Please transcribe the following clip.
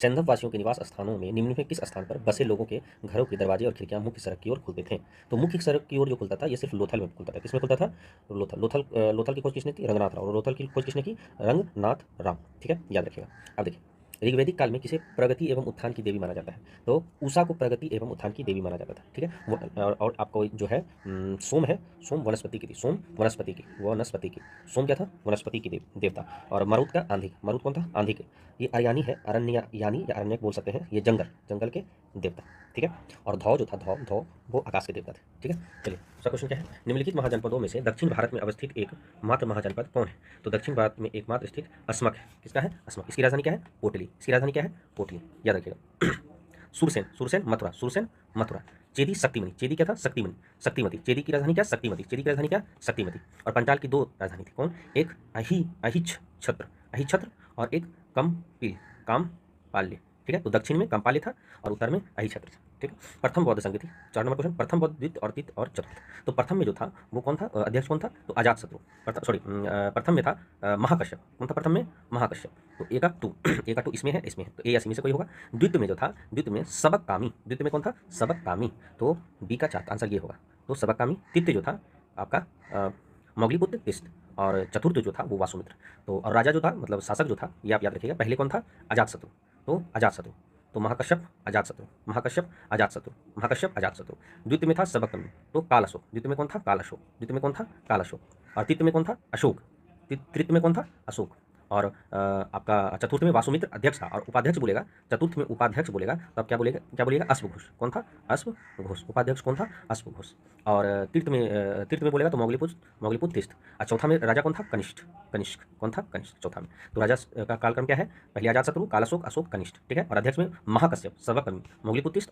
चंदम वासियों के निवास स्थानों में निम्न में किस स्थान पर बसे लोगों के घरों के दरवाजे और खिड़कियां मुख्य सड़क की ओर खुलते थे? तो मुख्य सड़क की ओर जो खुलता था ये सिर्फ लोथल में खुलता था। किसमें खुलता था? लोथल की खोज किसने की? रंगनाथ राव। और लोथल की खोज किसने की? रंगनाथ राव। ठीक है, याद रखिएगा। अब देखिए, ऋग्वैदिक काल में किसे प्रगति एवं उत्थान की देवी माना जाता है? तो उषा को प्रगति एवं उत्थान की देवी माना जाता था। ठीक है, और आपको जो है सोम है, सोम वनस्पति की थी, सोम वनस्पति की। सोम क्या था? वनस्पति की देवता। और मरुत का आंधी, मरुत कौन था? आंधी के। ये अरयानी है, अरण्य यानी या अरण्यक बोल सकते हैं, ये जंगल के देवता। ठीक है, और धौ जो था, धौ वो आकाश के देवता थे। ठीक है, चलिए दूसरा क्वेश्चन क्या है? निम्नलिखित महाजनपदों में से दक्षिण भारत में अवस्थित एक मात्र महाजनपद कौन है? तो दक्षिण भारत में एकमात्र स्थित अस्मक है। किसका है? अस्मक। इसकी राजधानी क्या है? पोटली। इसकी राजधानी क्या है? पोटली, याद रखिएगा। सुरसेन मथुरा, सुरसेन मथुरा। चेदी शक्तिमणि, चेदी क्या था? शक्तिमणि, शक्तिमती। चेदी की राजधानी क्या? शक्तिमती। चेदी की राजधानी क्या? शक्तिमती। और पंचाल की दो राजधानी थी, कौन? एक अहिच छत्र, अहिच छत्र, और एक कमपिल, कामपाल्य। ठीक है, तो दक्षिण में कंपाल्य था और उत्तर में अहिछत्र था। ठीक है, प्रथम बौद्ध संघ थी। 4 नंबर क्वेश्चन, प्रथम बौद्ध, द्वितीय और तृतीय और चतुर्थ। तो प्रथम में जो था वो कौन था? अध्यक्ष कौन था? तो अजात शत्रु। प्रथम में था महाकश्यप। कौन था प्रथम में? महाकश्यप। तो एकाक्टू एकाक्टू इसमें है, इसमें है, तो ए या सी में से कोई होगा। द्वितीय में जो था, द्वितीय में सबक कामी। द्वितीय में कौन था? सबक कामी। तो बी का चार आंसर ये होगा। तो सबक कामी। तृतीय जो था आपका मौगलीपुत्र तिष्ट। और चतुर्थ जो था वो वासुमित्र। तो और राजा जो था, मतलब शासक जो था, ये आप याद रखिएगा, पहले कौन था? अजातशत्रु। तो अजातशत्रु, तो महाकश्यप अजातशत्रु, महाकश्यप अजातशत्रु, महाकश्यप अजातशत्रु। द्वितीय में था सबकतमी, तो काल अशोक। द्वितीय में कौन था? काल अशोक। द्वितीय में कौन था? काल अशोक। और तृतीय में कौन था? अशोक। तृतीय में कौन था? अशोक। और आपका चतुर्थ में वासुमित्र अध्यक्ष था, और उपाध्यक्ष बोलेगा, चतुर्थ में उपाध्यक्ष बोलेगा, तो आप क्या बोलेगा? क्या बोलेगा? अश्वघोष। कौन था? अश्वघोष। उपाध्यक्ष कौन था? अश्वघोष। और तीर्थ में बोलेगा तो मौगलीपुत्र तीर्थ। और चौथा में राजा कौन था? कनिष्ठ। कनिष्क। कौन था? कनिष्ठ चौथा में। तो राजा का कालक्रम क्या है? पहले अजातशत्रु, कालाशोक, अशोक, कनिष्ठ। ठीक है, और अध्यक्ष में महाकश्यप, सबकतमी, मौगलीपुत्र तीर्थ